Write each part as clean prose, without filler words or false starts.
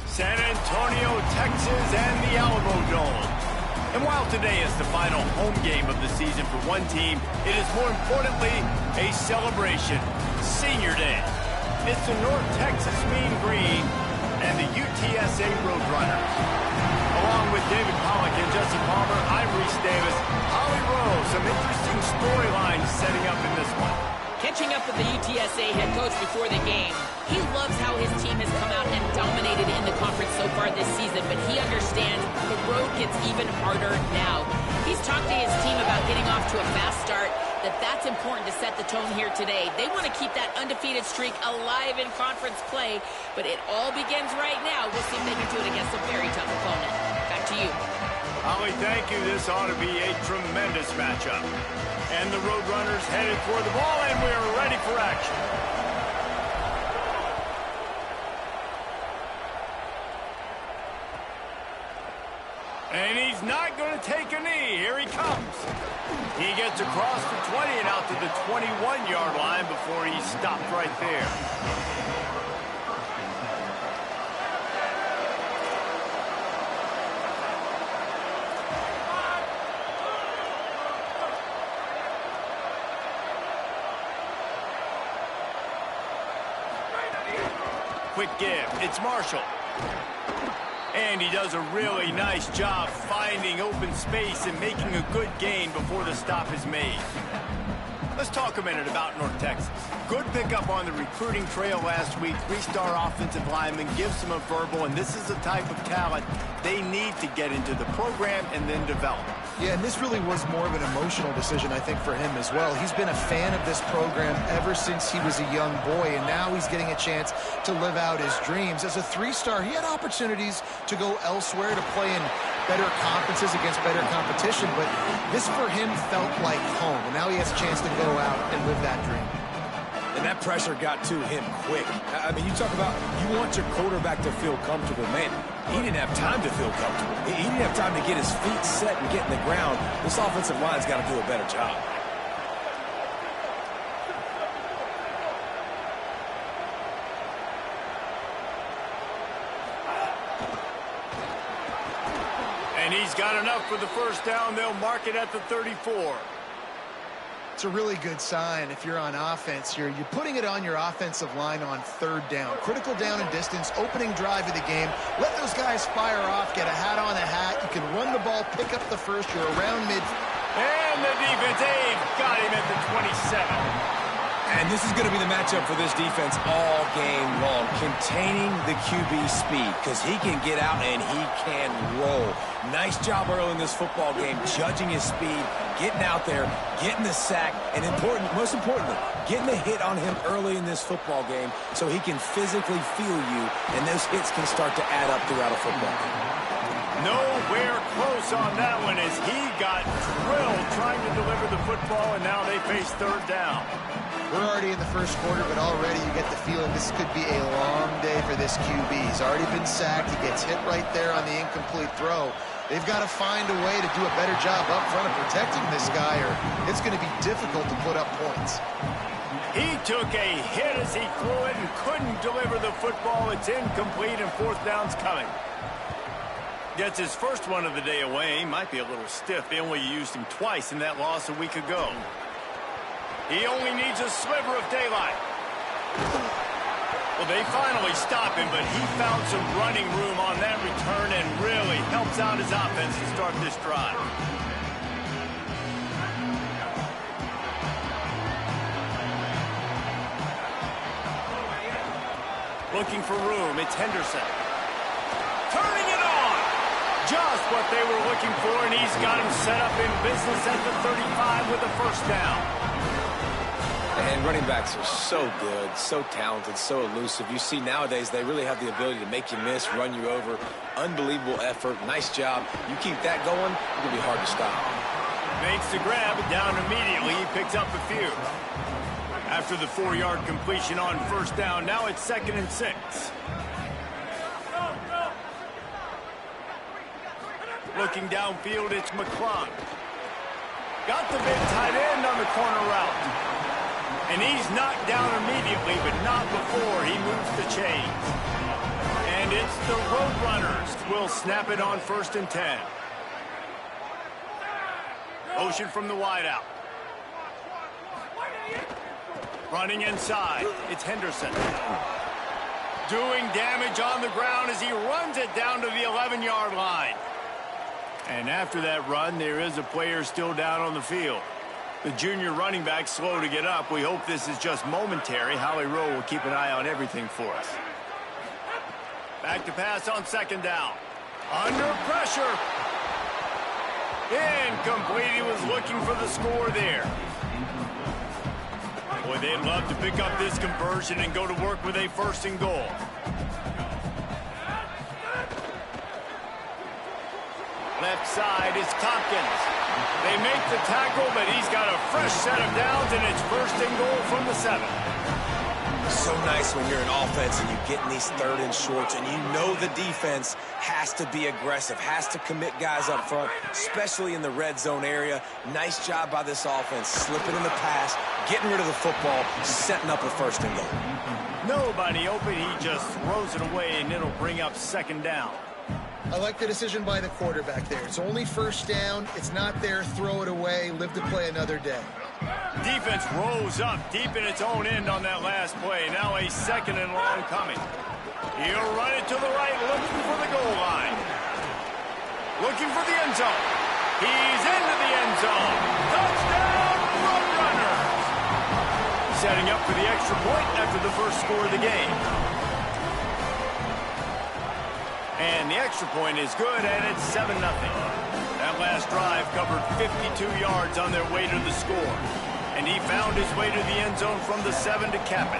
San Antonio, Texas, and the Alamo Dome. And while today is the final home game of the season for one team, it is more importantly a celebration. Senior Day. It's the North Texas Mean Green and the UTSA Roadrunners. Along with David Pollock and Jesse Palmer, I'm Reese Davis. Holly Rowe, some interesting storylines setting up in this one. Catching up with the UTSA head coach before the game, he loves how his team has come out and dominated in the conference so far this season, but he understands the road gets even harder now. He's talked to his team about getting off to a fast start, that's important to set the tone here today. They want to keep that undefeated streak alive in conference play, but it all begins right now. We'll see if they can do it against a very tough opponent. Back to you. Holly, thank you. This ought to be a tremendous matchup. And the Roadrunners headed for the ball, and we are ready for action. And he's not going to take a knee. Here he comes. He gets across the 20 and out to the 21-yard line before he stopped right there. Quick give. It's Marshall. And he does a really nice job finding open space and making a good gain before the stop is made. Let's talk a minute about North Texas. Good pickup on the recruiting trail last week. Three-star offensive lineman gives them a verbal, and this is the type of talent they need to get into the program and then develop. Yeah, and this really was more of an emotional decision, I think, for him as well. He's been a fan of this program ever since he was a young boy, and now he's getting a chance to live out his dreams. As a three-star, he had opportunities to go elsewhere, to play in better conferences against better competition, but this for him felt like home, and now he has a chance to go out and live that dream. And that pressure got to him quick. I mean, you talk about you want your quarterback to feel comfortable. Man, he didn't have time to feel comfortable. He didn't have time to get his feet set and get in the ground. This offensive line's got to do a better job. And he's got enough for the first down. They'll mark it at the 34. It's a really good sign if you're on offense. You're putting it on your offensive line on third down. Critical down and distance, opening drive of the game. Let those guys fire off, get a hat on a hat. You can run the ball, pick up the first. You're around mid. And the defense, got him at the 27. And this is going to be the matchup for this defense all game long. Containing the QB speed, because he can get out and he can roll. Nice job early in this football game, judging his speed, getting out there, getting the sack, and most importantly, getting the hit on him early in this football game so he can physically feel you, and those hits can start to add up throughout a football game. Nowhere close on that one as he got drilled trying to deliver the football, and now they face third down. We're already in the first quarter, but already you get the feeling this could be a long day for this QB. He's already been sacked. He gets hit right there on the incomplete throw. They've got to find a way to do a better job up front of protecting this guy, or it's going to be difficult to put up points. He took a hit as he threw it and couldn't deliver the football. It's incomplete, and fourth down's coming. Gets his first one of the day away. He might be a little stiff. They only used him twice in that loss a week ago. He only needs a sliver of daylight. Well, they finally stop him, but he found some running room on that return and really helps out his offense to start this drive. Looking for room, it's Henderson. Turning it on! Just what they were looking for, and he's got him set up in business at the 35 with a first down. And running backs are so good, so talented, so elusive. You see nowadays they really have the ability to make you miss, run you over. Unbelievable effort. Nice job. You keep that going, it's going to be hard to stop. Makes the grab, down immediately. He picks up a few. After the 4-yard completion on first down, now it's 2nd and 6. Looking downfield, it's McClung. Got the big tight end on the corner route. And he's knocked down immediately, but not before he moves the chains. And it's the Roadrunners. Will snap it on 1st and 10. Motion from the wideout. Running inside. It's Henderson. Doing damage on the ground as he runs it down to the 11-yard line. And after that run, there is a player still down on the field. The junior running back slow to get up. We hope this is just momentary. Howie Rowe will keep an eye on everything for us. Back to pass on 2nd down. Under pressure. Incomplete. He was looking for the score there. Boy, they'd love to pick up this conversion and go to work with a 1st and goal. Left side is Tompkins. They make the tackle, but he's got a fresh set of downs, and it's 1st and goal from the 7. So nice when you're an offense and you get in these 3rd and shorts, and you know the defense has to be aggressive, has to commit guys up front, especially in the red zone area. Nice job by this offense, slipping in the pass, getting rid of the football, setting up a 1st and goal. Nobody open. He just throws it away, and it'll bring up 2nd down. I like the decision by the quarterback there. It's only 1st down. It's not there. Throw it away. Live to play another day. Defense rose up deep in its own end on that last play. Now a 2nd and long coming. He'll run it to the right, looking for the goal line. Looking for the end zone. He's into the end zone. Touchdown, Roadrunners! Setting up for the extra point after the first score of the game. And the extra point is good, and it's 7-0. That last drive covered 52 yards on their way to the score. And he found his way to the end zone from the 7 to cap it.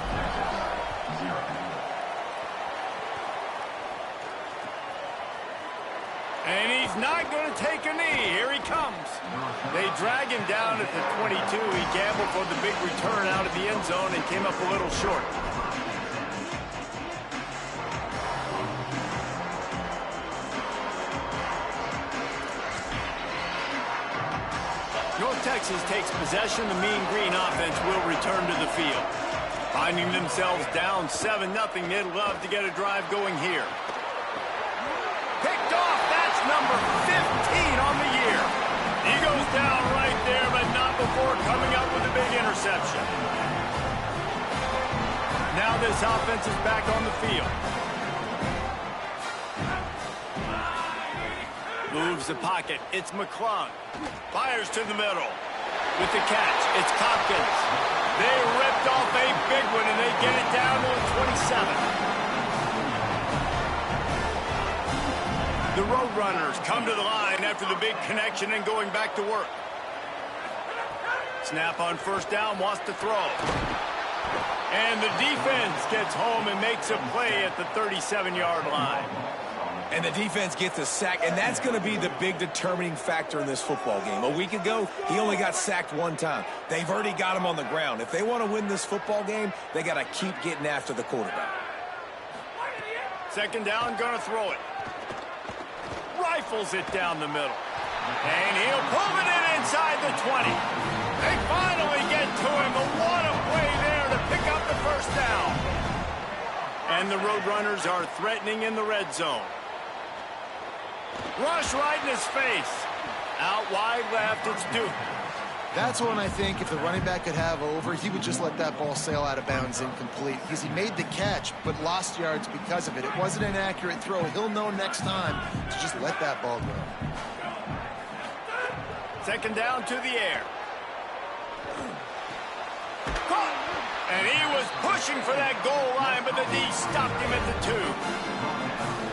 And he's not going to take a knee. Here he comes. They drag him down at the 22. He gambled for the big return out of the end zone and came up a little short. North Texas takes possession. The Mean Green offense will return to the field. Finding themselves down 7-0, they'd love to get a drive going here. Picked off. That's number 15 on the year. He goes down right there, but not before coming up with a big interception. Now this offense is back on the field. Moves the pocket. It's McClung. Fires to the middle. With the catch, it's Tompkins. They ripped off a big one, and they get it down to the 27. The Roadrunners come to the line after the big connection and going back to work. Snap on 1st down, wants to throw. And the defense gets home and makes a play at the 37-yard line. And the defense gets a sack, and that's going to be the big determining factor in this football game. A week ago, he only got sacked 1 time. They've already got him on the ground. If they want to win this football game, they got to keep getting after the quarterback. 2nd down, going to throw it. Rifles it down the middle. And he'll pull it in inside the 20. They finally get to him, but what a play there to pick up the 1st down. And the Roadrunners are threatening in the red zone. Rush right in his face. Out wide left, it's Duke. That's one I think if the running back could have over, he would just let that ball sail out of bounds incomplete. Because he made the catch, but lost yards because of it. It wasn't an accurate throw. He'll know next time to just let that ball go. 2nd down to the air. Caught. And he was pushing for that goal line, but the D stopped him at the 2.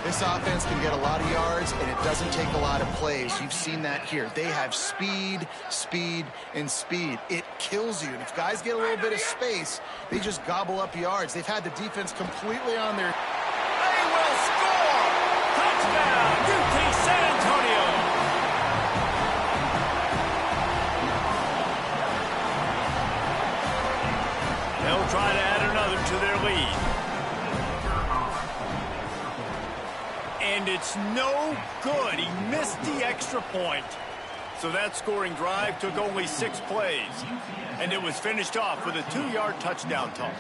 This offense can get a lot of yards, and it doesn't take a lot of plays. You've seen that here. They have speed, speed, and speed. It kills you. And if guys get a little bit of space, they just gobble up yards. They've had the defense completely on their... They will score! Touchdown, UT San Antonio! They'll try to add another to their lead. And it's no good. He missed the extra point. So that scoring drive took only 6 plays, and it was finished off with a 2-yard touchdown toss.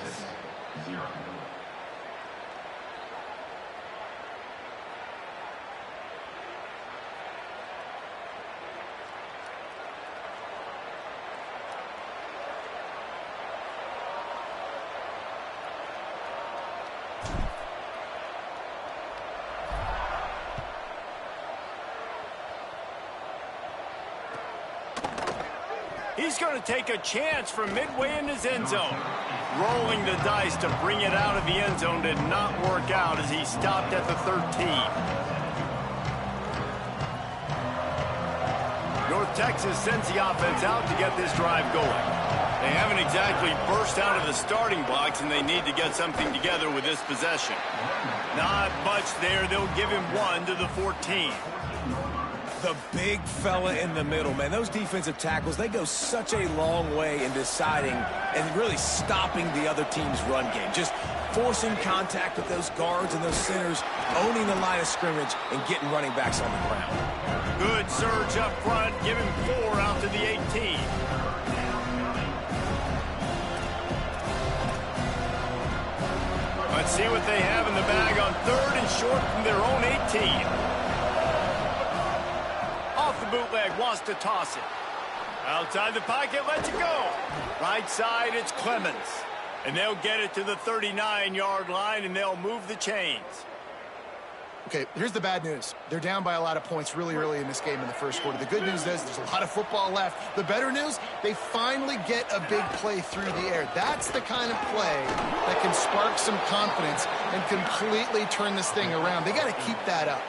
He's going to take a chance from midway in his end zone. Rolling the dice to bring it out of the end zone did not work out as he stopped at the 13. North Texas sends the offense out to get this drive going. They haven't exactly burst out of the starting blocks, and they need to get something together with this possession. Not much there. They'll give him 1 to the 14. The big fella in the middle, man. Those defensive tackles, they go such a long way in deciding and really stopping the other team's run game. Just forcing contact with those guards and those centers, owning the line of scrimmage, and getting running backs on the ground. Good surge up front, giving 4 out to the 18. Let's see what they have in the bag on 3rd and short from their own 18. Off the bootleg, wants to toss it. Outside the pocket, lets it go. Right side, it's Clemens. And they'll get it to the 39-yard line, and they'll move the chains. Okay, here's the bad news. They're down by a lot of points really early in this game in the first quarter. The good news is there's a lot of football left. The better news, they finally get a big play through the air. That's the kind of play that can spark some confidence and completely turn this thing around. They got to keep that up.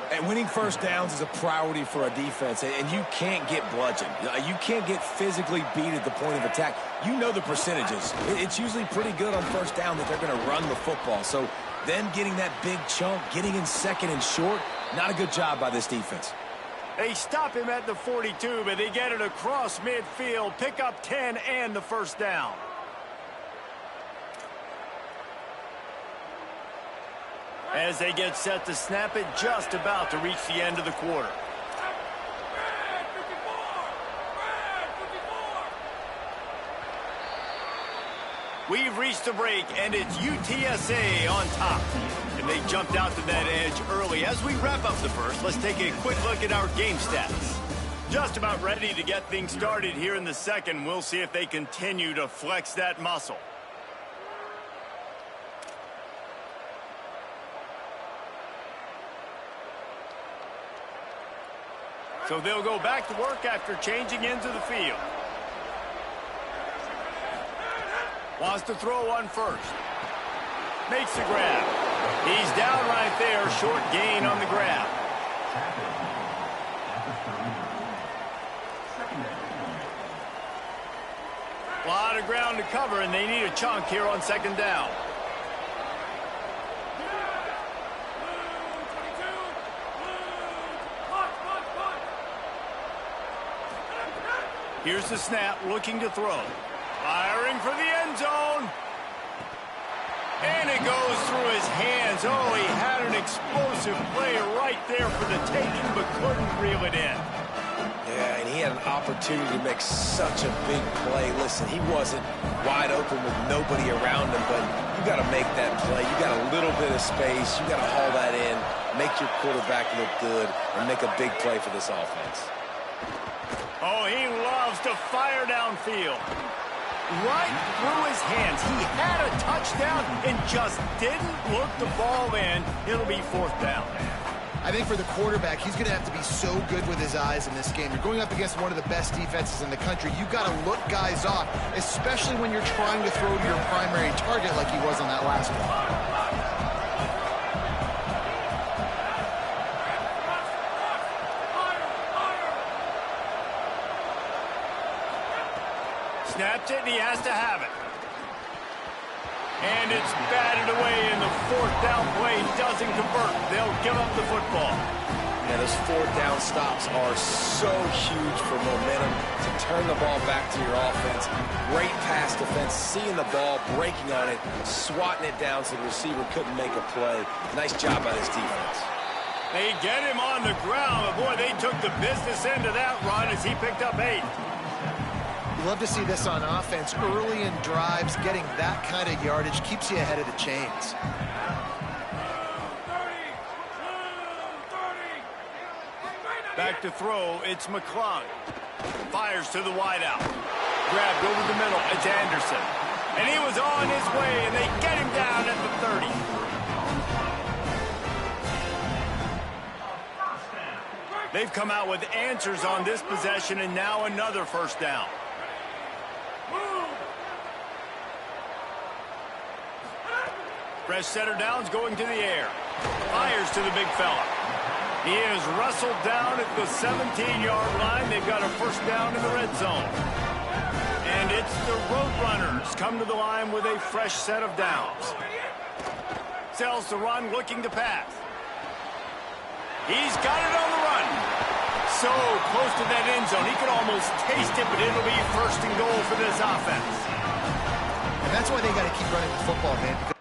And winning first downs is a priority for a defense, and you can't get bludgeoned. You can't get physically beat at the point of attack. You know the percentages. It's usually pretty good on first down that they're going to run the football. So then getting that big chunk, getting in 2nd and short, not a good job by this defense. They stop him at the 42, but they get it across midfield, pick up 10 and the first down. As they get set to snap it, just about to reach the end of the quarter. We've reached the break, and it's UTSA on top. And they jumped out to that edge early. As we wrap up the first, let's take a quick look at our game stats. Just about ready to get things started here in the second. We'll see if they continue to flex that muscle. So they'll go back to work after changing into the field. Wants to throw on first. Makes the grab. He's down right there. Short gain on the grab. A lot of ground to cover, and they need a chunk here on 2nd down. Here's the snap, looking to throw. Firing for the end zone. And it goes through his hands. Oh, he had an explosive play right there for the taking, but couldn't reel it in. Yeah, and he had an opportunity to make such a big play. Listen, he wasn't wide open with nobody around him, but you got to make that play. You got a little bit of space. You got to haul that in, make your quarterback look good, and make a big play for this offense. Oh, he loves to fire downfield. Right through his hands. He had a touchdown and just didn't look the ball in. It'll be 4th down. I think for the quarterback, he's going to have to be so good with his eyes in this game. You're going up against one of the best defenses in the country. You've got to look guys off, especially when you're trying to throw to your primary target like he was on that last one. Snapped it, and he has to have it. And it's batted away, and the 4th down play doesn't convert. They'll give up the football. Yeah, those 4th down stops are so huge for momentum to turn the ball back to your offense. Great pass defense, seeing the ball, breaking on it, swatting it down so the receiver couldn't make a play. Nice job by this defense. They get him on the ground. But boy, they took the business end of that run as he picked up 8. You love to see this on offense. Early in drives, getting that kind of yardage keeps you ahead of the chains. Back to throw, it's McClung. Fires to the wideout. Grabbed over the middle, it's Anderson. And he was on his way, and they get him down at the 30. They've come out with answers on this possession, and now another first down. Fresh setter downs going to the air. Fires to the big fella. He is wrestled down at the 17-yard line. They've got a first down in the red zone. And it's the Roadrunners come to the line with a fresh set of downs. Sells to run, looking to pass. He's got it on the run. So close to that end zone. He could almost taste it, but it'll be first and goal for this offense. And that's why they got to keep running the football, man.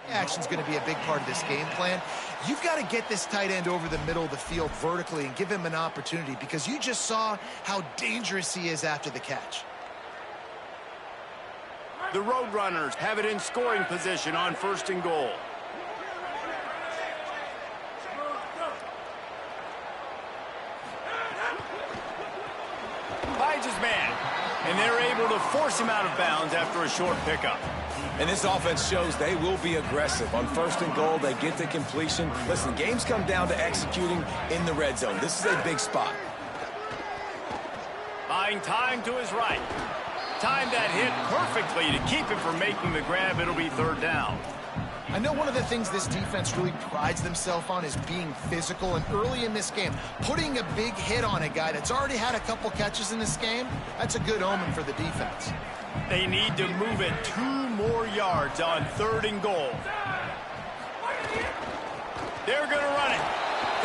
Action's going to be a big part of this game plan. You've got to get this tight end over the middle of the field vertically and give him an opportunity, because you just saw how dangerous he is after the catch. The Roadrunners have it in scoring position on first and goal. Finds his man, and they're able to force him out of bounds after a short pickup. And this offense shows they will be aggressive. On first and goal, they get the completion. Listen, games come down to executing in the red zone. This is a big spot. Buying time to his right. Timed that hit perfectly to keep him from making the grab. It'll be third down. I know one of the things this defense really prides themselves on is being physical, and early in this game, putting a big hit on a guy that's already had a couple catches in this game, that's a good omen for the defense. They need to move it 2 more yards on third and goal. They're going to run it.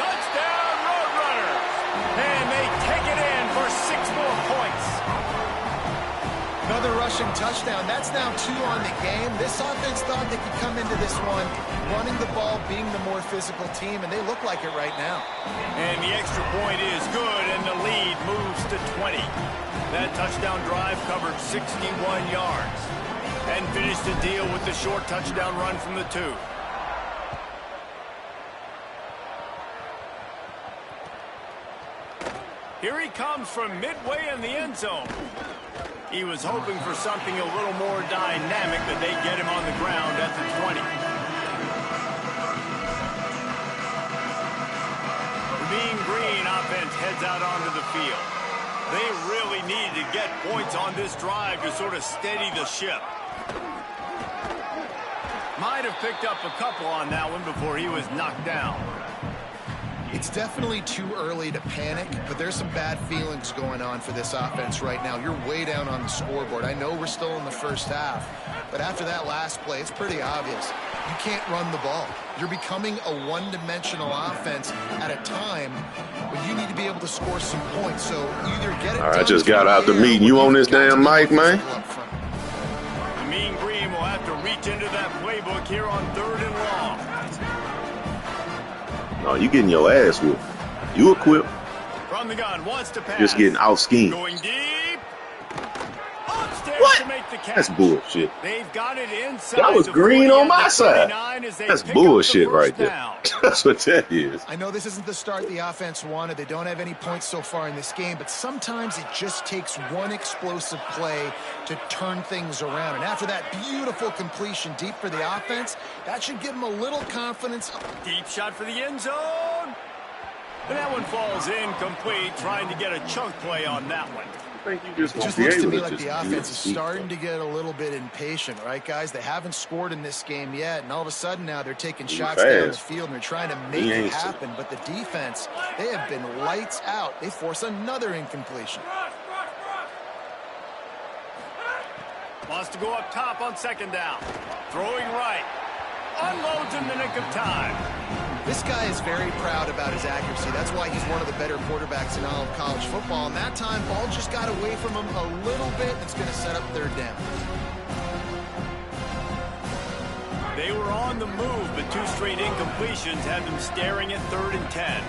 Touchdown, Roadrunners! And they take it in for 6 more points. Another rushing touchdown. That's now 2 on the game. This offense thought they could come into this one running the ball, being the more physical team, and they look like it right now. And the extra point is good, and the lead moves to 20. That touchdown drive covered 61 yards and finished the deal with the short touchdown run from the 2. Here he comes from midway in the end zone. He was hoping for something a little more dynamic, but they get him on the ground at the 20. The Mean Green offense heads out onto the field. They really need to get points on this drive to sort of steady the ship. Might have picked up a couple on that one before he was knocked down. It's definitely too early to panic, but there's some bad feelings going on for this offense right now. You're way down on the scoreboard. I know we're still in the first half, but after that last play, it's pretty obvious. You can't run the ball. You're becoming a one-dimensional offense at a time when you need to be able to score some points. So either get it. All right, I just got out the meeting. You on this damn mic, man? The Mean Green will have to reach into that playbook here on third and long. No, you getting your ass whooped. You equipped. From the gun, wants to pass. Just getting out schemed. Going deep. upstairs to make the catch. That's bullshit. They've got it inside. That was the green 40 on at my the side. 39 as they That's pick up the bullshit first right there. down. That's what that is. I know this isn't the start the offense wanted. They don't have any points so far in this game, but sometimes it just takes one explosive play to turn things around. And after that beautiful completion deep for the offense, that should give them a little confidence. Deep shot for the end zone. And that one falls incomplete, trying to get a chunk play on that one. I think you It just looks to me like the offense is starting to get a little bit impatient, right, guys? They haven't scored in this game yet, and all of a sudden now they're taking shots down the field and they're trying to make it happen. But the defense, they have been lights out. They force another incompletion. Wants to go up top on second down. Throwing right. Unloads in the nick of time. This guy is very proud about his accuracy. That's why he's one of the better quarterbacks in all of college football. And that time, ball just got away from him a little bit. It's going to set up third down. They were on the move, but two straight incompletions had them staring at 3rd and 10.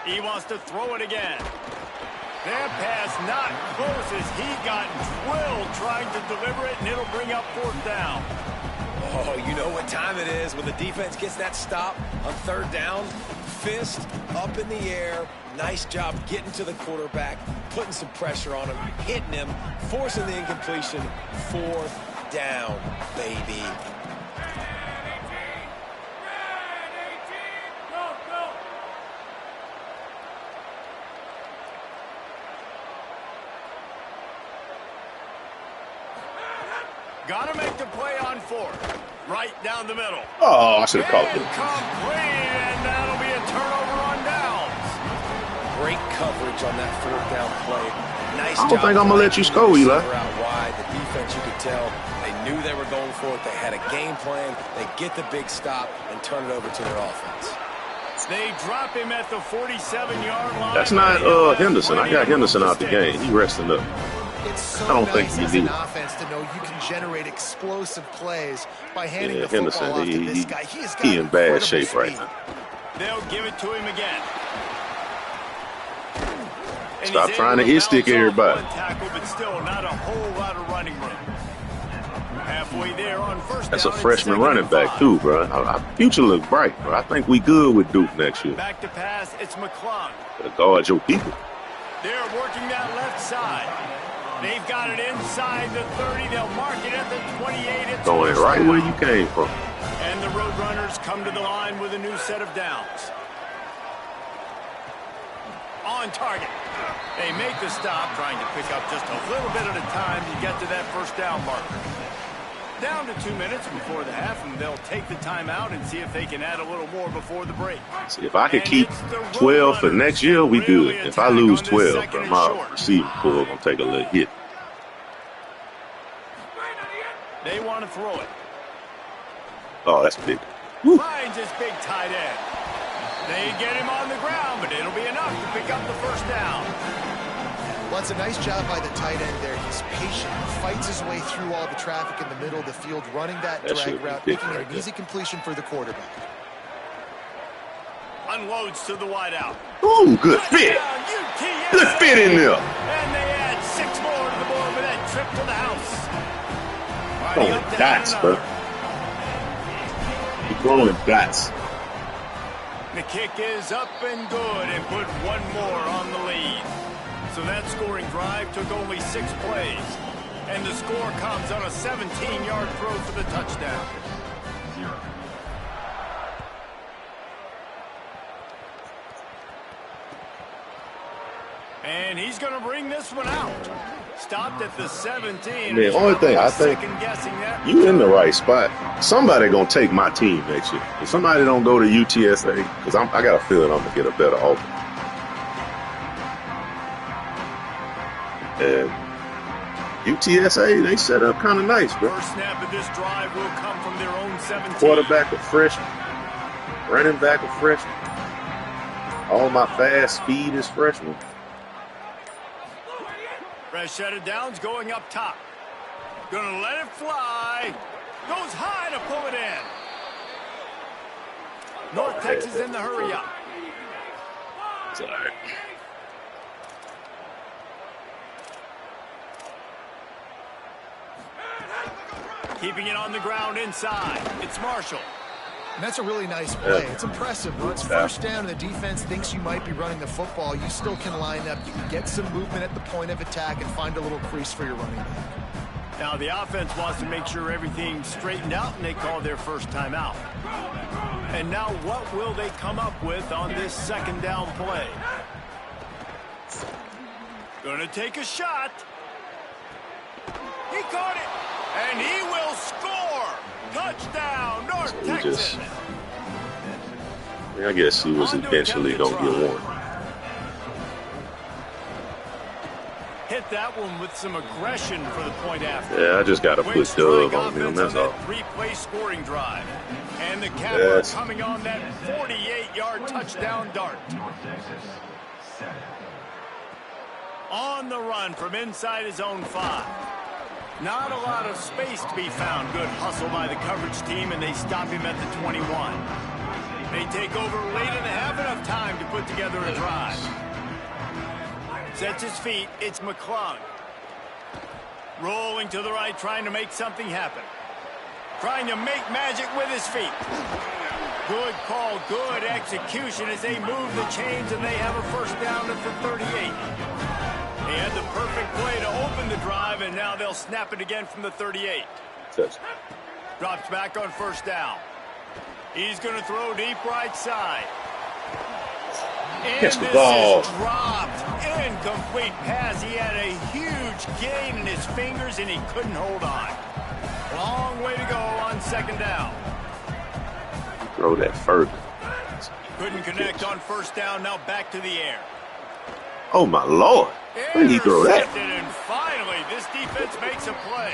He wants to throw it again. That pass not close as he got drilled trying to deliver it, and it'll bring up 4th down. Oh, you know what time it is when the defense gets that stop on 3rd down. Fist up in the air. Nice job getting to the quarterback, putting some pressure on him, hitting him, forcing the incompletion. 4th down, baby. Got to make the play on 4th. Right down the middle. Oh, I should have caught it. Incomplete, and that'll be a turnover on downs. Great coverage on that 4th down play. Nice I don't job think I'm going to let you score, Eli. out wide. The defense, you could tell, they knew they were going for it. They had a game plan. They get the big stop and turn it over to their offense. They drop him at the 47-yard line. That's not Henderson. I got Henderson out the game. He's resting up. It's so I don't nice think as you an do. offense to know you can generate explosive plays by handing the Henderson, football off to this guy. he in bad shape right now. They'll give it to him again. And Stop trying to hit stick everybody. Tackle, but still not a whole lot of running room. Halfway there on 1st That's a down, freshman running back too, bro. Our future looks bright, bro. I think we good with Duke next year. Back to pass, it's McClung. Better guard your people. They're working that left side. They've got it inside the 30. They'll mark it at the 28. It's Going right where you came from. And the Roadrunners come to the line with a new set of downs. On target. They make the stop, trying to pick up just a little bit at a time to get to that 1st down marker. Down to 2 minutes before the half, and they'll take the timeout and see if they can add a little more before the break. See, if I could keep 12 for next year, we good. If I lose 12, bro, my receiving core gonna take a little hit. They want to throw it. Oh, that's big. Finds his big tight end. They get him on the ground, but it'll be enough to pick up the 1st down. Well, it's a nice job by the tight end there. He's patient, fights his way through all the traffic in the middle of the field, running that drag route, making it an easy completion for the quarterback. Unloads to the wideout. Ooh, good fit. Good fit in there. And they add 6 more to the board with that trip to the house. Throwing dots, bro. You're throwing dots. The kick is up and good and put 1 more on the lead. So that scoring drive took only 6 plays. And the score comes on a 17-yard throw for the touchdown. And he's going to bring this one out. Stopped at the 17. The only thing I think, you in the right spot. Somebody going to take my team next year. If somebody don't go to UTSA, because I got a feeling I'm going to get a better offer. And UTSA, they set up kind of nice, bro. First snap of this drive will come from their own 17. Quarterback a freshman. Running back a freshman. All my fast speed is freshman. Fresh set of downs going up top. Gonna let it fly. Goes high to pull it in. North Texas in the hurry up. It's all right. Keeping it on the ground inside. It's Marshall. And that's a really nice play. It's impressive. When it's first down and the defense thinks you might be running the football, you still can line up. You can get some movement at the point of attack and find a little crease for your running back. Now the offense wants to make sure everything's straightened out, and they call their first timeout. And now what will they come up with on this second down play? Gonna take a shot. He caught it. And he will score! Touchdown, North Texas! I guess he was eventually going to get one. Hit that one with some aggression for the point after. Yeah, I just got to put Dub on him, that's all. Three-play scoring drive. And the Capper coming on that 48-yard touchdown dart. On the run from inside his own 5. Not a lot of space to be found. Good hustle by the coverage team, and they stop him at the 21. They take over late and have enough time to put together a drive. Sets his feet. It's McClung. Rolling to the right, trying to make something happen. Trying to make magic with his feet. Good call, good execution as they move the chains, and they have a first down at the 38. He had the perfect play to open the drive, and now they'll snap it again from the 38. Drops back on first down. He's going to throw deep right side. And catch the ball. Is dropped. Incomplete pass. He had a huge gain in his fingers, and he couldn't hold on. Long way to go on second down. Throw that further. Couldn't connect on first down. Now back to the air. Oh, my Lord. Where did he throw that? And finally, this defense makes a play.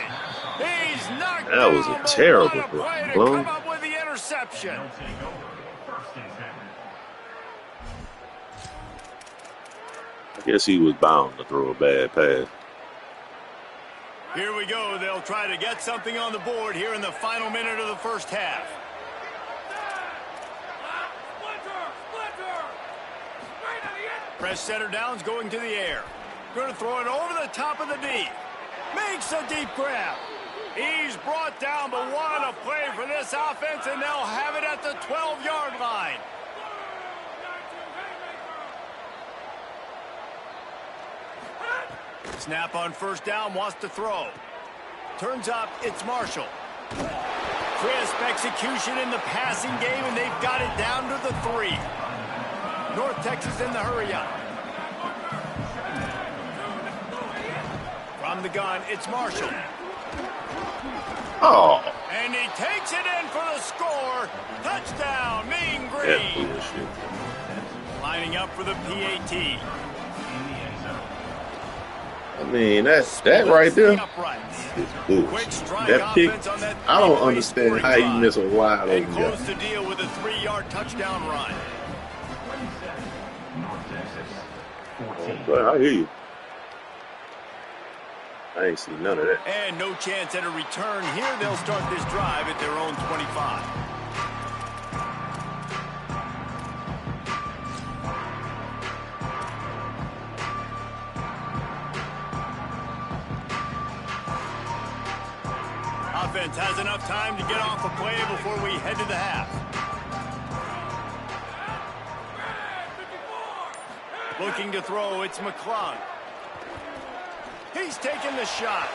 He's knocked That was a terrible play to blow. come up with the interception. I guess he was bound to throw a bad pass. Here we go. They'll try to get something on the board here in the final minute of the first half. Press center downs going to the air. Going to throw it over the top of the D. Makes a deep grab. He's brought down, but what a play for this offense, and they'll have it at the 12-yard line. Snap on first down, wants to throw. Turns up, it's Marshall. Crisp execution in the passing game, and they've got it down to the 3. North Texas in the hurry up. From the gun, it's Marshall. Oh. And he takes it in for the score. Touchdown, Mean Green. Lining up for the PAT. I mean, that right there is bullshit. That pick, I don't understand how you miss a wide open guy. Close to deal with a 3-yard touchdown run. I hear you. I ain't seen none of that. And no chance at a return here. They'll start this drive at their own 25. Offense has enough time to get off a play before we head to the half. Looking to throw, it's McClung. He's taking the shot.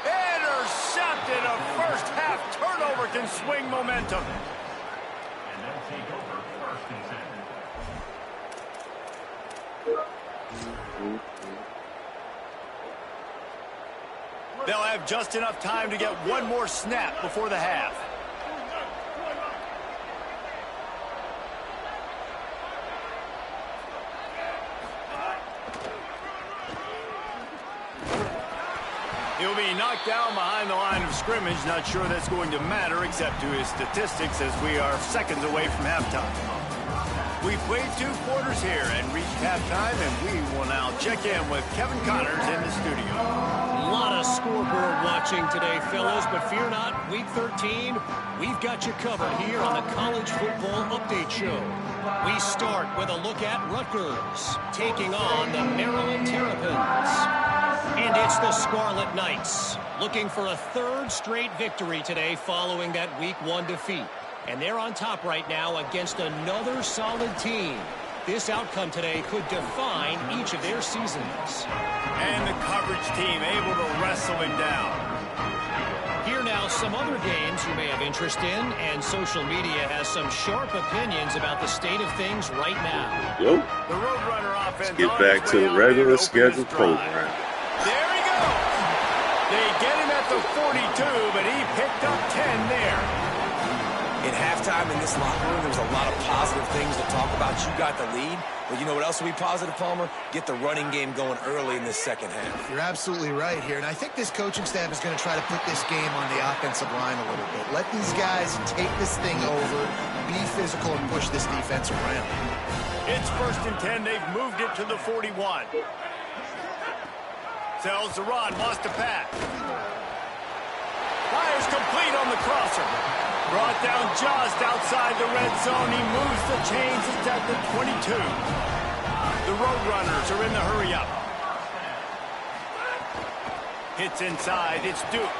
Intercepted. A first half turnover can swing momentum. And they'll take over first and 10. They'll have just enough time to get one more snap before the half. He'll be knocked down behind the line of scrimmage. Not sure that's going to matter except to his statistics as we are seconds away from halftime. We played 2 quarters here and reached halftime, and we will now check in with Kevin Connors in the studio. A lot of scoreboard watching today, fellas, but fear not, Week 13, we've got you covered here on the College Football Update Show. We start with a look at Rutgers taking on the Maryland Terrapins. And it's the Scarlet Knights looking for a 3rd straight victory today following that Week 1 defeat. And they're on top right now against another solid team. This outcome today could define each of their seasons. And the coverage team able to wrestle him down. Here now some other games you may have interest in, and social media has some sharp opinions about the state of things right now. Yo. The Roadrunner offense. Let's get back to the regular scheduled program. There he goes. They get him at the 42, but he picked up 10 there. In halftime in this locker room, there was a lot of positive things to talk about. You got the lead, but you know what else will be positive, Palmer? Get the running game going early in this second half. You're absolutely right here, and I think this coaching staff is going to try to put this game on the offensive line a little bit. Let these guys take this thing over, be physical, and push this defense around. It's 1st and 10. They've moved it to the 41. Sells the run, lost a pass. Fires complete on the crosser. Brought down just outside the red zone. He moves the chains. It's at the 22. The Roadrunners are in the hurry-up. Hits inside. It's Duke.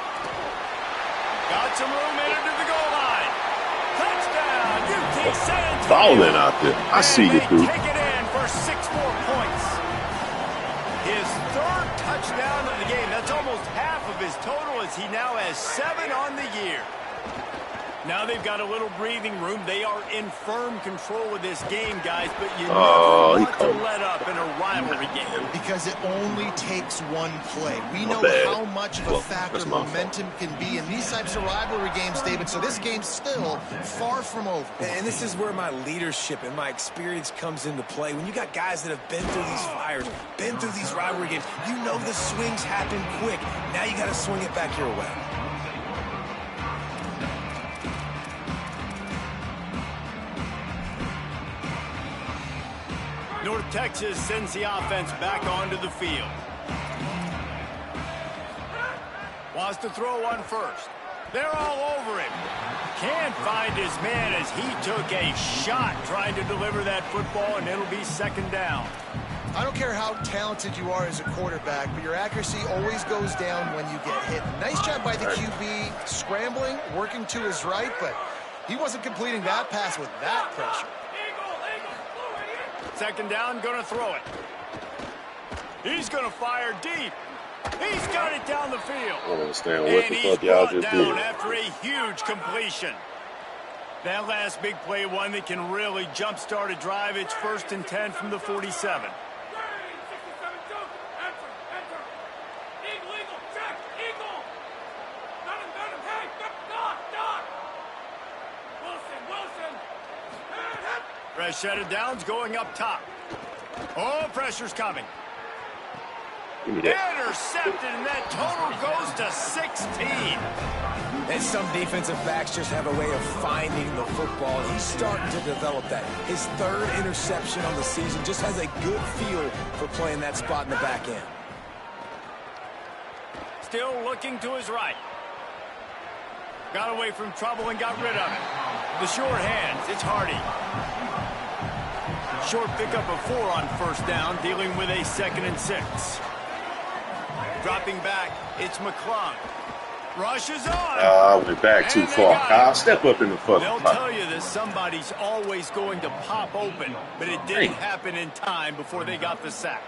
Got some room entered to the goal line. Touchdown, UT San Antonio. Balling out there. I see you, Duke. Take it in for 6 more points. His 3rd touchdown of the game. That's almost half of his total, as he now has 7 on the year. Now they've got a little breathing room. They are in firm control of this game, guys, but you never want to let up in a rivalry game. Because it only takes one play. We know how much of a factor momentum can be in these types of rivalry games, David, so this game's still far from over. And this is where my leadership and my experience comes into play. When you got guys that have been through these fires, been through these rivalry games, you know the swings happen quick. Now you got to swing it back your way. North Texas sends the offense back onto the field. Wants to throw one first. They're all over him. Can't find his man as he took a shot trying to deliver that football, and it'll be 2nd down. I don't care how talented you are as a quarterback, but your accuracy always goes down when you get hit. Nice job by the QB scrambling, working to his right, but he wasn't completing that pass with that pressure. 2nd down, gonna throw it. He's gonna fire deep. He's got it down the field. I don't understand what the fuck y'all just did. After a huge completion. That last big play, one that can really jumpstart a drive. It's 1st and 10 from the 47. Fresh set of downs going up top. Oh, pressure's coming. Give me that. Intercepted, and that total goes to 16. And some defensive backs just have a way of finding the football. He's starting to develop that. His 3rd interception on the season, just has a good feel for playing that spot in the back end. Still looking to his right. Got away from trouble and got rid of it. The sure hands, it's Hardy. Short pickup of 4 on 1st down, dealing with a 2nd and 6. Dropping back, it's McClung. Rushes on. Went back too far. Kyle, step up in the fucking They'll pocket. tell you that somebody's always going to pop open, but it didn't happen in time before they got the sack.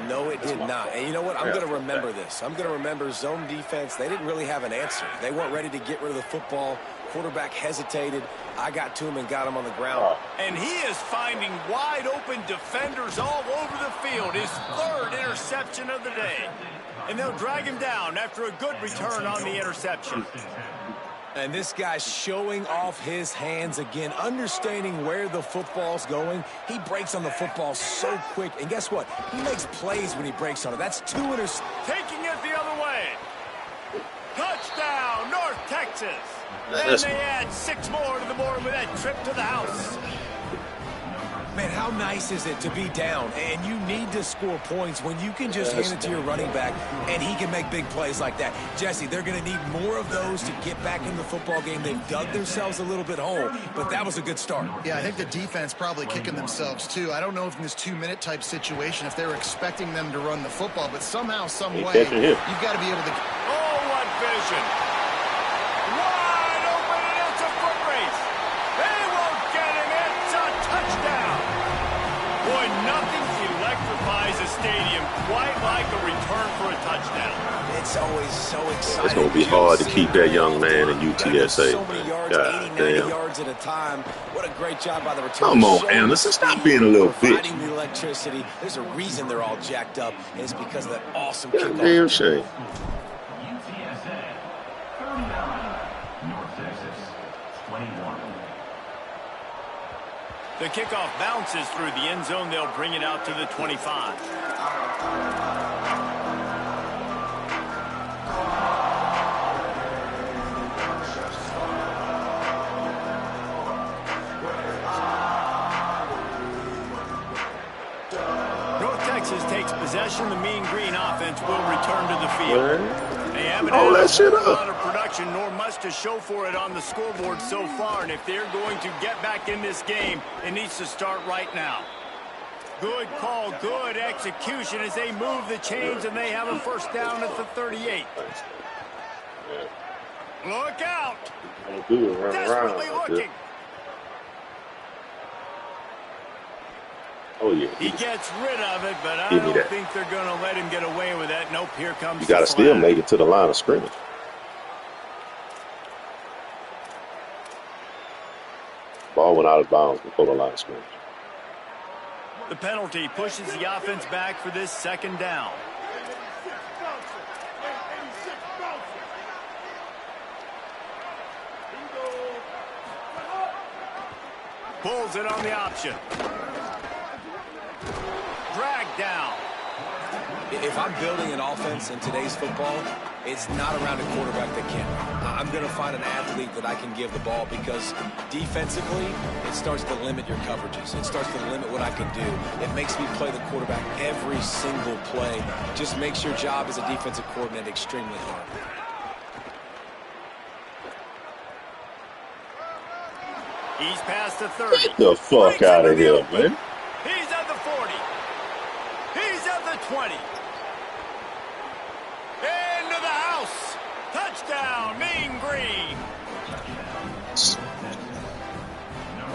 No, it did not. And you know what? I'm going to remember this. I'm going to remember zone defense. They didn't really have an answer. They weren't ready to get rid of the football. Quarterback hesitated. I got to him and got him on the ground. And he is finding wide open defenders all over the field. His 3rd interception of the day. And they'll drag him down after a good return on the interception. And this guy's showing off his hands again, understanding where the football's going. He breaks on the football so quick. And guess what? He makes plays when he breaks on it. That's 2 interceptions. Taking it the other way. Touchdown, North Texas. And they add 6 more to the board with that trip to the house. Man, how nice is it to be down and you need to score points when you can just hand it to your running back and he can make big plays like that? Jesse, they're going to need more of those to get back in the football game. They've dug themselves a little bit hole, but that was a good start. Yeah, I think the defense probably kicking themselves too. I don't know if in this 2-minute type situation if they were expecting them to run the football, but somehow, some way, you've got to be able to... Oh, what vision! Wide open, and it's a foot race. They won't get him. It's a touchdown. Boy, nothing electrifies a stadium quite like a return for a touchdown. It's always so exciting. It's going to be hard to keep that young man in UTSA. So many yards, 80, 90 yards at a time. What a great job by the return. Come on, Anderson, stop being a little bitch. Providing the electricity. There's a reason they're all jacked up, and it's because of that awesome kickoff. Damn shame. UTSA 39, North Texas 21. The kickoff bounces through the end zone. They'll bring it out to the 25. North Texas takes possession. The Mean Green offense will return to the field. They haven't had a lot of production, nor much to show for it on the scoreboard so far. And if they're going to get back in this game, it needs to start right now. Good call, good execution as they move the chains, and they have a first down at the 38. Look out! Desperately looking. Oh, yeah. He gets rid of it, but I don't think they're going to let him get away with that. Nope, here comes you got to still make it to the line of scrimmage. Ball went out of bounds before the line of scrimmage. The penalty pushes the offense back for this second down. Pulls it on the option. Drag down. If I'm building an offense in today's football, it's not around a quarterback that can. I'm going to find an athlete that I can give the ball because defensively, it starts to limit your coverages. It starts to limit what I can do. It makes me play the quarterback every single play. Just makes your job as a defensive coordinator extremely hard. He's past the 30. Get the fuck out of here, man. He's at the 40. He's at the 20. Into the house. Touchdown, Mean Green.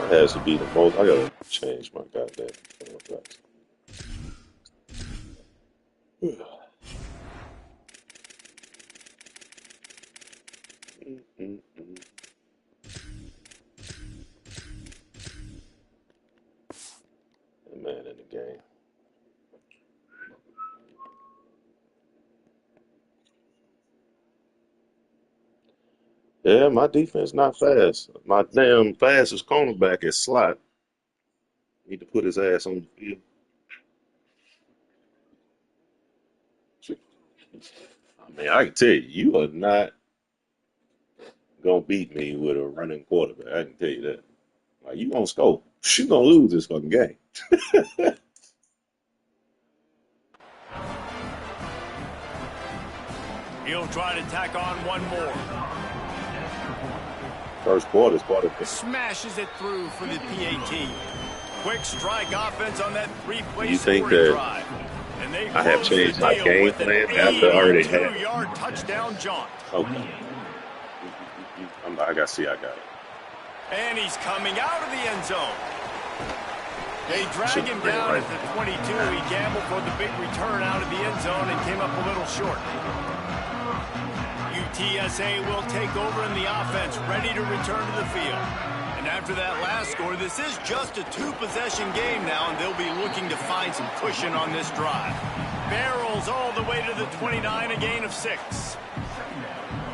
That has to be the most. I gotta change my goddamn. Man in the game. Yeah, my defense not fast. My damn fastest cornerback is slot. Need to put his ass on the field. I mean, I can tell you, you are not gonna beat me with a running quarterback. I can tell you that. Like, you gonna score. She's gonna lose this fucking game. He'll try to tack on one more. First quarter is part of it. Smashes it through for the PAT. Quick strike offense on that three-play scoring drive. And they I have changed my game plan after I already had it. 82-yard touchdown jaunt. Okay. I got it. And he's coming out of the end zone. They drag him down at the 22. He gambled for the big return out of the end zone and came up a little short. UTSA will take over in the offense, ready to return to the field. And after that last score, this is just a two-possession game now, and they'll be looking to find some cushion on this drive. Barrels all the way to the 29, a gain of 6.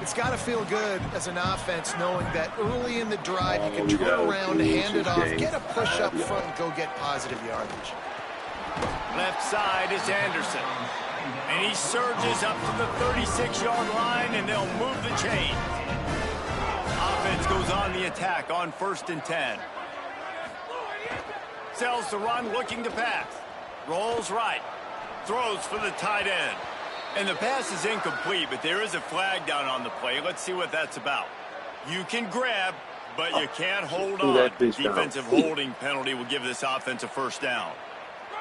It's got to feel good as an offense knowing that early in the drive you can turn around, hand it off, get a push up front, and go get positive yardage. Left side is Anderson. And he surges up to the 36-yard line, and they'll move the chain. Offense goes on the attack on 1st and 10. Sells the run, looking to pass. Rolls right. Throws for the tight end. And the pass is incomplete, but there is a flag down on the play. Let's see what that's about. You can grab, but you can't hold on. Defensive holding penalty will give this offense a first down.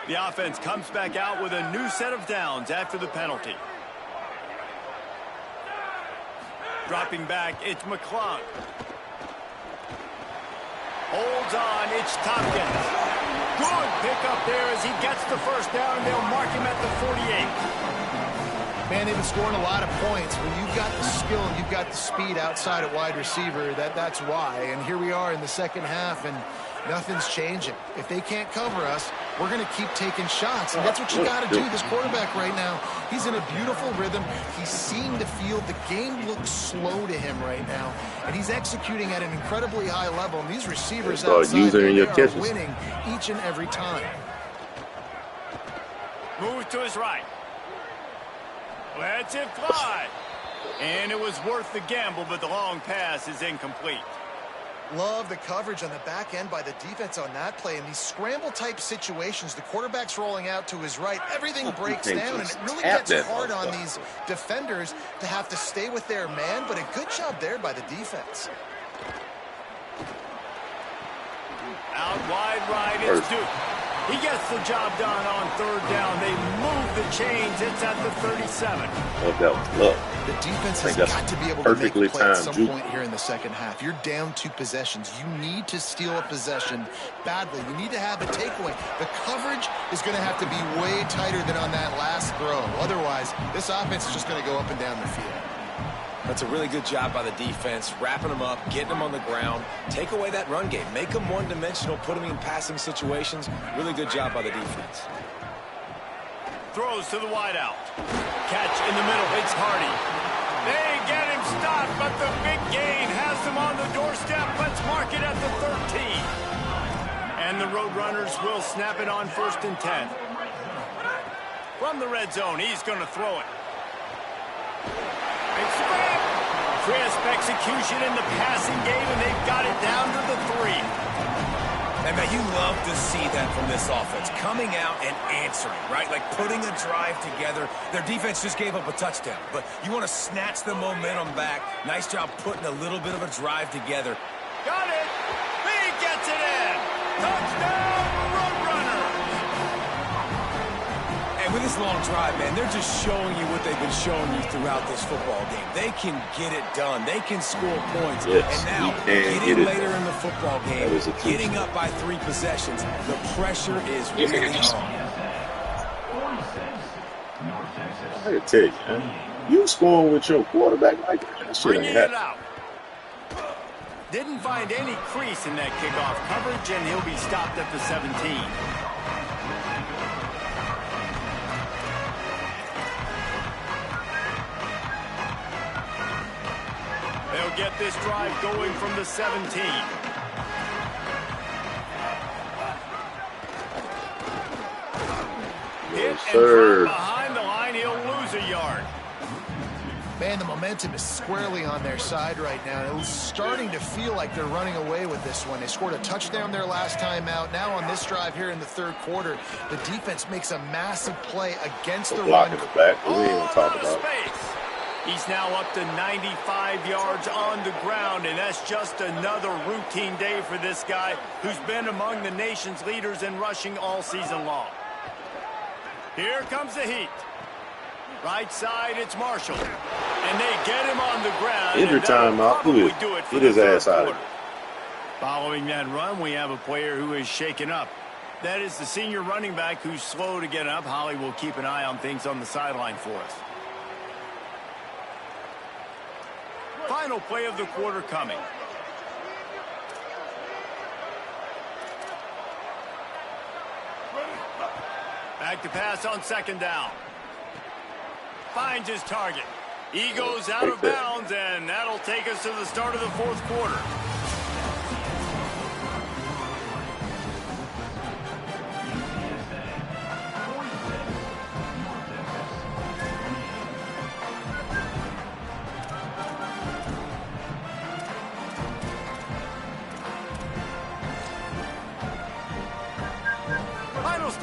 The offense comes back out with a new set of downs after the penalty. Dropping back, it's McClung. Holds on, it's Tompkins. Good pickup there as he gets the first down, and they'll mark him at the 48. Man, they've been scoring a lot of points. When you've got the skill and you've got the speed outside at wide receiver, that's why. And here we are in the second half, and nothing's changing. If they can't cover us, we're going to keep taking shots. And that's what you got to do. This quarterback right now, he's in a beautiful rhythm. He's seeing the field. The game looks slow to him right now. And he's executing at an incredibly high level. And these receivers outside, they are winning each and every time. Move to his right. Lets it fly. And it was worth the gamble, but the long pass is incomplete. Love the coverage on the back end by the defense on that play. In these scramble-type situations, the quarterback's rolling out to his right. Everything breaks down, and it really gets hard on these defenders to have to stay with their man, but a good job there by the defense. Out wide right is Duke. He gets the job done on third down. They move the chains. It's at the 37. Oh, that was love. The defense has got to be able to make a play at some point here in the second half. You're down 2 possessions. You need to steal a possession badly. You need to have a takeaway. The coverage is going to have to be way tighter than on that last throw. Otherwise, this offense is just going to go up and down the field. That's a really good job by the defense, wrapping them up, getting them on the ground. Take away that run game. Make them one-dimensional, put them in passing situations. Really good job by the defense. Throws to the wideout. Catch in the middle. It's Hardy. They get him stopped, but the big gain has them on the doorstep. Let's mark it at the 13. And the Roadrunners will snap it on 1st and 10. From the red zone, he's going to throw it. Crisp execution in the passing game, and they've got it down to the 3. And, man, you love to see that from this offense. Coming out and answering, right? Like putting a drive together. Their defense just gave up a touchdown, but you want to snatch the momentum back. Nice job putting a little bit of a drive together. Got it. He gets it in. Touchdown, Roadrunners. And with this long drive, man, they're just showing you what they've been showing you throughout this football game. They can get it done. They can score points. Yes, and now, getting later in the football game, getting up by 3 possessions, the pressure is really on. I can tell you, man, you scoring with your quarterback like that, shit ain't happening. Didn't find any crease in that kickoff coverage, and he'll be stopped at the 17. They'll get this drive going from the 17. Hit and from behind the line, he'll lose a yard. Man, the momentum is squarely on their side right now. It's starting to feel like they're running away with this one. They scored a touchdown their last time out. Now on this drive here in the 3rd quarter, the defense makes a massive play against the run. In the back, we ain't gonna talk about space. He's now up to 95 yards on the ground, and that's just another routine day for this guy who's been among the nation's leaders in rushing all season long. Here comes the heat. Right side, it's Marshall. And they get him on the ground. Injury timeout. Get his ass out of it. Following that run, we have a player who is shaken up. That is the senior running back who's slow to get up. Holly will keep an eye on things on the sideline for us. Final play of the quarter coming. Back to pass on 2nd down. Finds his target. He goes out of bounds, and that'll take us to the start of the 4th quarter.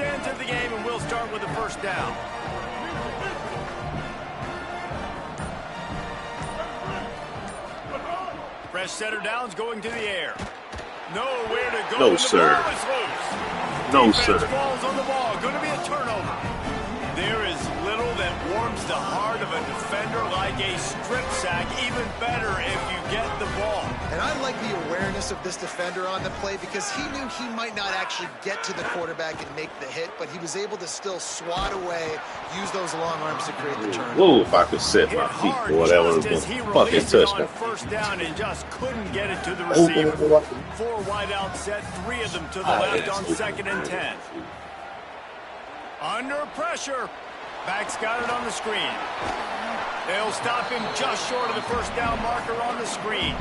stands in the game, and we'll start with the first down. Fresh setter downs going to the air. Nowhere to go. No, sir. No, sir. Defense falls on the ball. Going to be a turnover. There is little that warms the heart of a defender like a strip sack. Even better if you get the ball. And I like the awareness of this defender on the play because he knew he might not actually get to the quarterback and make the hit, but he was able to still swat away, use those long arms to create the turn. Whoa, if I could set my feet, boy, that would have been a fucking touchdown. First down and just couldn't get it to the receiver. 4 wide out set, 3 of them to the left on 2nd and 10. Under pressure. Back's got it on the screen. They'll stop him just short of the first down marker on the screen.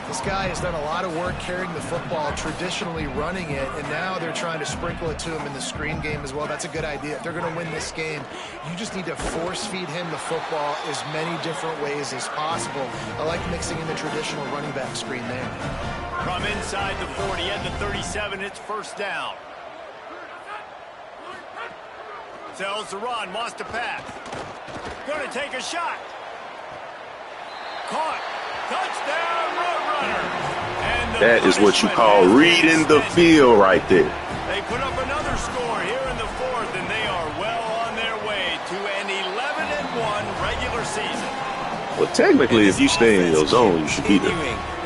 This guy has done a lot of work carrying the football, traditionally running it, and now they're trying to sprinkle it to him in the screen game as well. That's a good idea. If they're going to win this game, you just need to force feed him the football as many different ways as possible. I like mixing in the traditional running back screen there. From inside the 40 at the 37, it's first down. Tells to run, wants to pass. Going to take a shot. Caught. Touchdown, Roadrunner. That is what you call reading the field right there. They put up another score here in the 4th, and they are well on their way to an 11-1 regular season. Well, technically, if you stay in your zone, you should be there.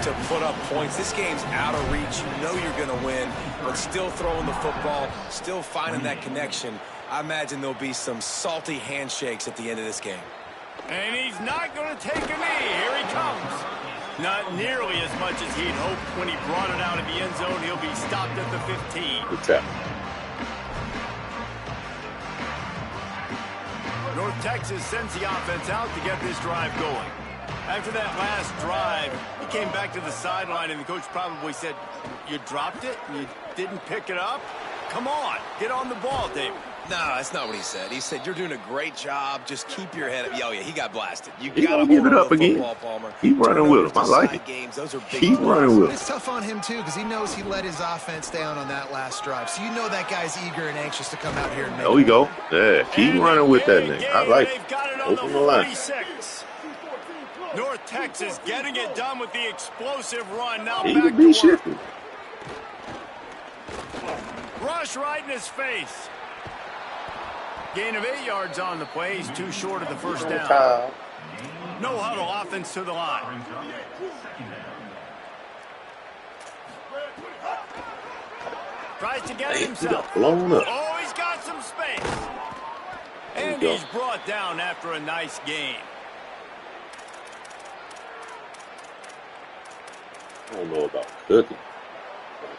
To put up points. This game's out of reach. You know you're going to win, but still throwing the football, still finding that connection. I imagine there'll be some salty handshakes at the end of this game. And he's not going to take a knee. Here he comes. Not nearly as much as he'd hoped when he brought it out of the end zone. He'll be stopped at the 15. Good tap. North Texas sends the offense out to get this drive going. After that last drive, he came back to the sideline, and the coach probably said, "You dropped it? You didn't pick it up? Come on, get on the ball, David." No, that's not what he said. He said, "You're doing a great job. Just keep your head up." Oh, yeah, he got blasted. You got to give it up again. Keep running with him. I like it. Keep running with him. It's tough on him, too, because he knows he let his offense down on that last drive. So you know that guy's eager and anxious to come out here and make it. There we go. Yeah, keep running with that nigga. I like it. Open the line. North Texas getting it done with the explosive run. Now He back could to be work. shifting. Rush right in his face. Gain of 8 yards on the play. He's too short of the first down. No huddle offense to the line. Tries to get it himself. Blown up. Oh, he's got some space. And he's brought down after a nice gain. I don't know about cooking.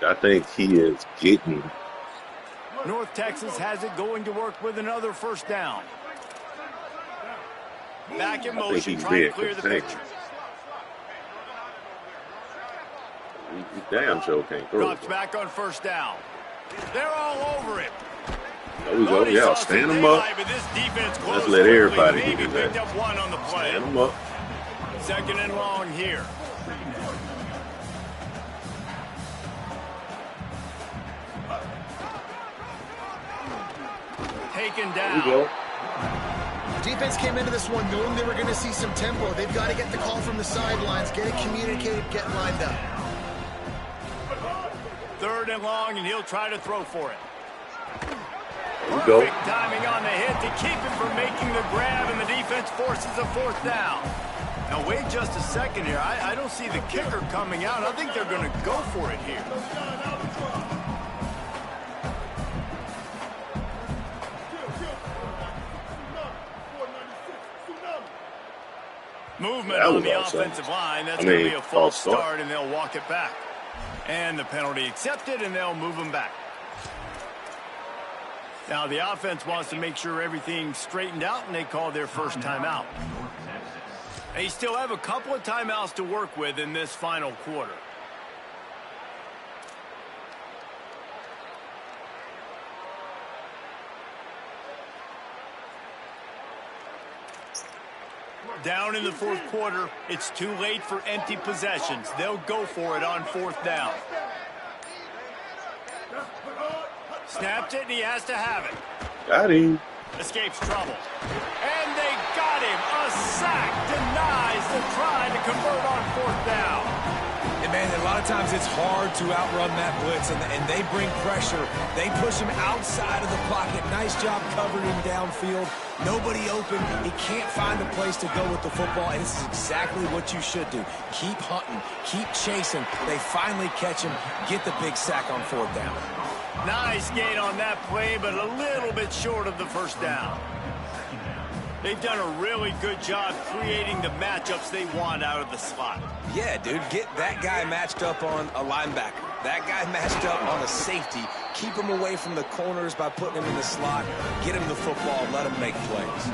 Like, I think he is getting. North Texas has it going to work with another first down. Back in motion, trying to clear the picture. He damn sure can't throw. Drops back on first down. They're all over it. There we go. Yeah, stand him up. Let's let everybody do that. Stand him up. 2nd and long here. Taken down. There we go. Defense came into this one knowing they were going to see some tempo. They've got to get the call from the sidelines, get it communicated, get lined up. 3rd and long, and he'll try to throw for it. Perfect timing on the hit to keep him from making the grab, and the defense forces a 4th down. Now, wait just a second here. I don't see the kicker coming out. I think they're going to go for it here. Movement on the offensive line. That's going to be a false start, and they'll walk it back. And the penalty accepted, and they'll move them back. Now, the offense wants to make sure everything's straightened out, and they call their first timeout. They still have a couple of timeouts to work with in this final quarter. Down in the 4th quarter, it's too late for empty possessions. They'll go for it on 4th down. Snapped it, and he has to have it. Got him. Escapes trouble. And they got him. A sack denies the try to convert on 4th down. And, man, a lot of times it's hard to outrun that blitz, and they bring pressure. They push him outside of the pocket. Nice job covering him downfield. Nobody open. He can't find a place to go with the football, and this is exactly what you should do. Keep hunting. Keep chasing. They finally catch him, get the big sack on 4th down. Nice gain on that play, but a little bit short of the 1st down. They've done a really good job creating the matchups they want out of the slot. Yeah, dude, get that guy matched up on a linebacker. That guy matched up on a safety. Keep him away from the corners by putting him in the slot. Get him the football, let him make plays.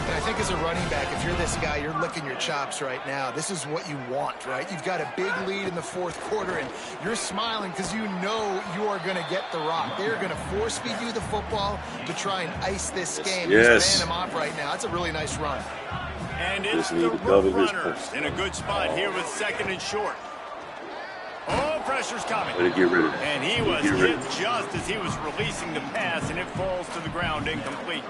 And I think as a running back, if you're this guy, you're licking your chops right now. This is what you want, right? You've got a big lead in the 4th quarter, and you're smiling because you know you are going to get the rock. They're going to force-feed you the football to try and ice this game. Yes. He's paying him off right now. That's a really nice run. And it's the rook runners in a good spot here with 2nd and short. Oh, pressure's coming. Better get rid of it. And he was hit just as he was releasing the pass, and it falls to the ground incomplete.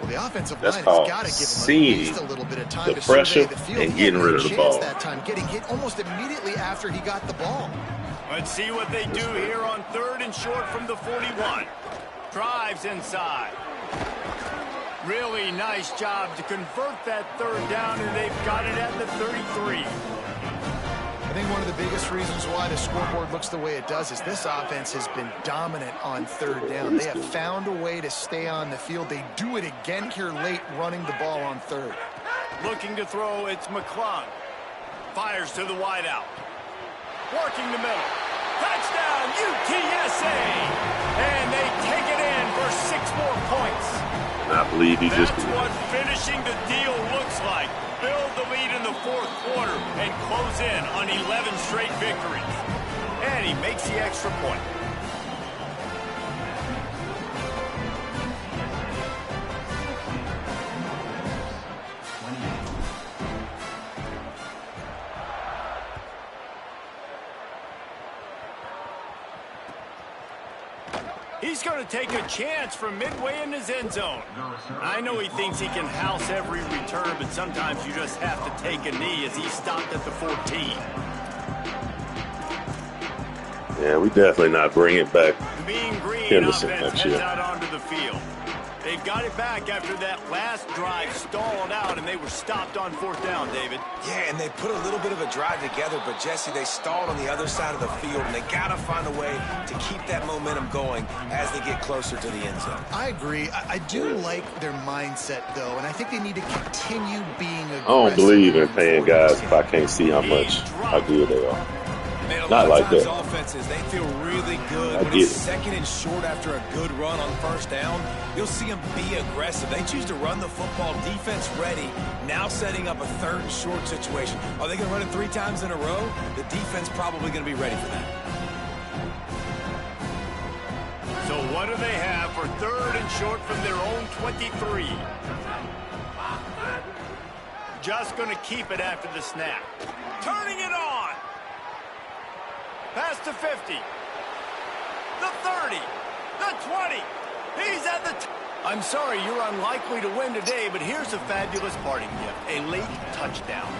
Well, the offensive That's line called has got to give him seeing at least a little bit of time the to survey pressure the field. and getting rid of the ball. That time, getting hit almost immediately after he got the ball. Let's see what they do here on 3rd and short from the 41. Drives inside. Really nice job to convert that 3rd down, and they've got it at the 33. I think one of the biggest reasons why the scoreboard looks the way it does is this offense has been dominant on 3rd down. They have found a way to stay on the field. They do it again here late, running the ball on 3rd. Looking to throw, it's McClung. Fires to the wideout. Working the middle. Touchdown, UTSA! And they take it in for 6 more points. I believe he just... That's what finishing the deal looks like. Build the lead in the 4th quarter and close in on 11 straight victories. And he makes the extra point. He's going to take a chance from midway in his end zone. I know he thinks he can house every return, but sometimes you just have to take a knee as he stopped at the 14. Yeah, we definitely not bring it back. The Mean Green Henderson offense next heads year. out onto the field. They've got it back after that last drive stalled out, and they were stopped on 4th down, David. Yeah, and they put a little bit of a drive together, but, Jesse, they stalled on the other side of the field, and they got to find a way to keep that momentum going as they get closer to the end zone. I agree. I do like their mindset, though, and I think they need to continue being aggressive. I don't believe in paying guys if I can't see how good they are. Man, a Not lot like of times that. offenses, they feel really good I when get it's it. 2nd and short after a good run on 1st down. You'll see them be aggressive. They choose to run the football, defense ready, now setting up a 3rd and short situation. Are they going to run it 3 times in a row? The defense probably going to be ready for that. So what do they have for 3rd and short from their own 23? Just going to keep it after the snap. Turning it on. Past the 50. The 30. The 20. He's at the... I'm sorry, you're unlikely to win today, but here's a fabulous parting gift. A late touchdown.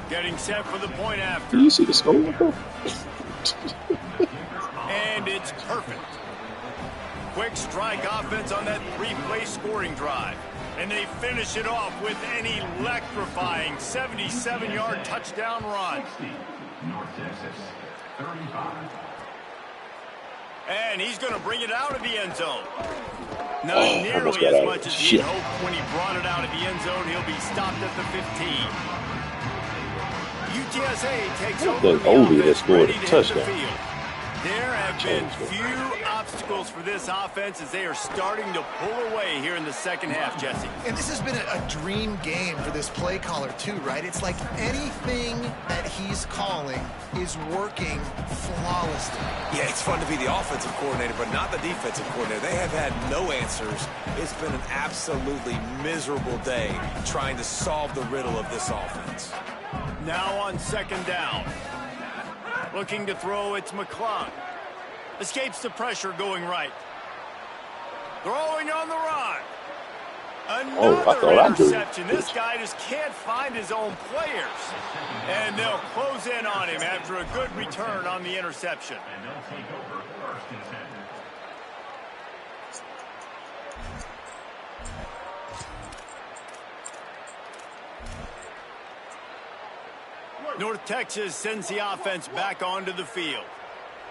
Getting set for the point after. Do you see the score? And it's perfect. Quick strike offense on that 3-play scoring drive. And they finish it off with an electrifying 77-yard touchdown run. North Texas, 35. And he's going to bring it out of the end zone. Not almost nearly got as out. much as he Shit. hoped when he brought it out of the end zone. He'll be stopped at the 15. UTSA takes over the Oldie that offense, scored ready a to hit the touchdown. field. There have been few obstacles for this offense as they are starting to pull away here in the second half, Jesse. And this has been a dream game for this play caller, too, right? It's like anything that he's calling is working flawlessly. Yeah, it's fun to be the offensive coordinator, but not the defensive coordinator. They have had no answers. It's been an absolutely miserable day trying to solve the riddle of this offense. Now on second down. Looking to throw, it's McClung. Escapes the pressure going right. Throwing on the run. Another interception. This guy just can't find his own players. And they'll close in on him after a good return on the interception. And they'll take over first and 10. North Texas sends the offense back onto the field.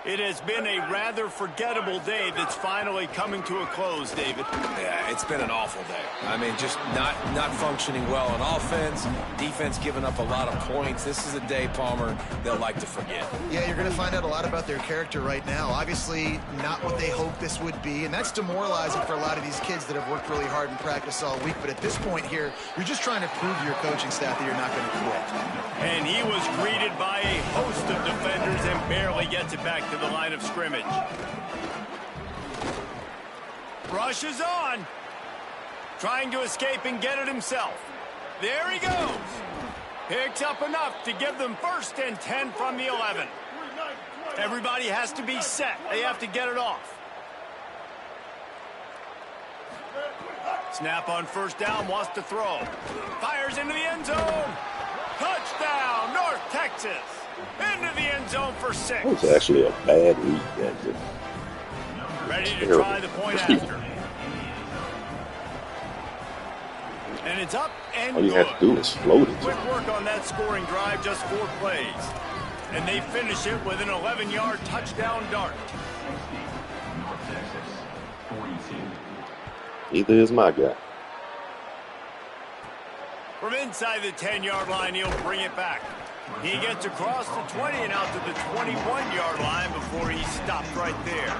It has been a rather forgettable day that's finally coming to a close, David. Yeah, it's been an awful day. I mean, just not functioning well on offense, defense giving up a lot of points. This is a day, Palmer, they'll like to forget. Yeah, you're going to find out a lot about their character right now. Obviously, not what they hoped this would be, and that's demoralizing for a lot of these kids that have worked really hard in practice all week. But at this point here, you're just trying to prove to your coaching staff that you're not going to quit. And he was greeted by a host of defenders and barely gets it back to the line of scrimmage. Rushes on. Trying to escape and get it himself. There he goes. Picks up enough to give them first and 10 from the 11. Everybody has to be set. They have to get it off. Snap on first down, wants to throw. Fires into the end zone. Touchdown, North Texas. Into the end zone for 6. That was actually a bad read, Kansas. Ready to try the point after. And it's up and All you good. have to do is float it. Quick work on that scoring drive, just 4 plays. And they finish it with an 11-yard touchdown dart. North Texas, 42. Neither is my guy. From inside the 10-yard line, he'll bring it back. He gets across the 20 and out to the 21-yard line before he stopped right there.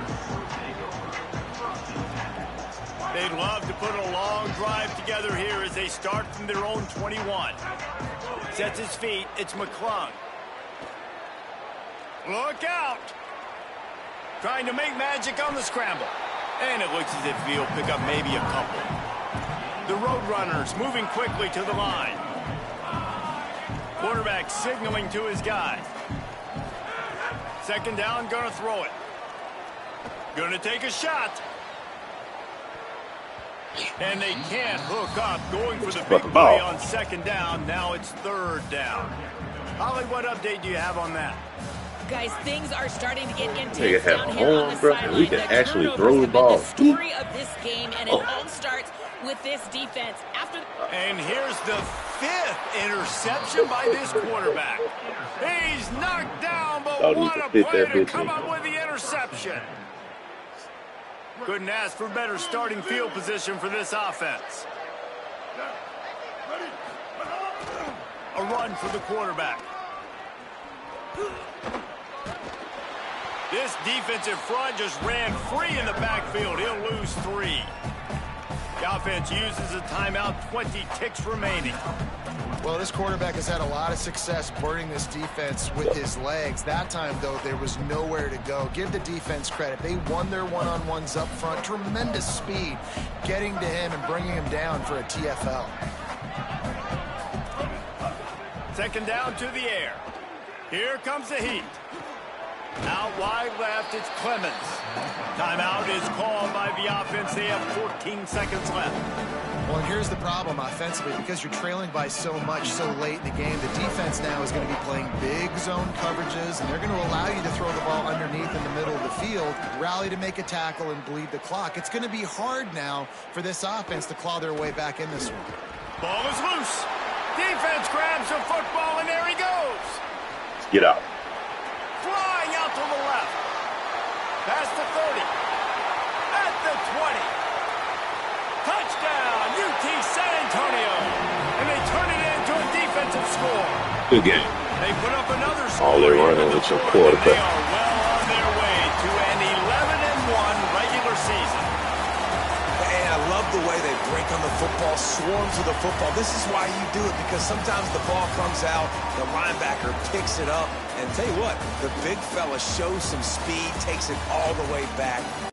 They'd love to put a long drive together here as they start from their own 21. Sets his feet. It's McClung. Look out! Trying to make magic on the scramble. And it looks as if he'll pick up maybe a couple. The Roadrunners moving quickly to the line. Quarterback signaling to his guy. Second down, gonna throw it. Gonna take a shot. And they can't hook up. Going for the big play on second down. Now it's third down. Holly, what update do you have on that? Guys, things are starting to get intense They have down here on the home, bro, and sideline. we can The actually turnovers throw the have been ball. the story of this game, and it all starts with this defense. And here's the 5th interception by this quarterback. He's knocked down, but what a play to come up with the interception. Couldn't ask for better starting field position for this offense. A run for the quarterback. This defensive front just ran free in the backfield. He'll lose 3. The offense uses a timeout, 20 ticks remaining. Well, this quarterback has had a lot of success burning this defense with his legs. That time, though, there was nowhere to go. Give the defense credit. They won their one-on-ones up front. Tremendous speed getting to him and bringing him down for a TFL. Second down to the air. Here comes the heat. Out wide left, it's Clemens. Timeout is called by the offense. They have 14 seconds left. Well, and here's the problem offensively. Because you're trailing by so much so late in the game, the defense now is going to be playing big zone coverages, and they're going to allow you to throw the ball underneath in the middle of the field, rally to make a tackle, and bleed the clock. It's going to be hard now for this offense to claw their way back in this one. Ball is loose. Defense grabs the football, and there he goes. Let's get out. Flying out to the left. Past the 30. At the 20. Touchdown, UT San Antonio. And they turn it into a defensive score. Good game. They put up another score. All they're running with your quarterback. They are well on their way to an 11-1 regular season. And I love the way they break on the football, swarm to the football. This is why you do it, because sometimes the ball comes out, the linebacker picks it up, and tell you what, the big fella shows some speed, takes it all the way back.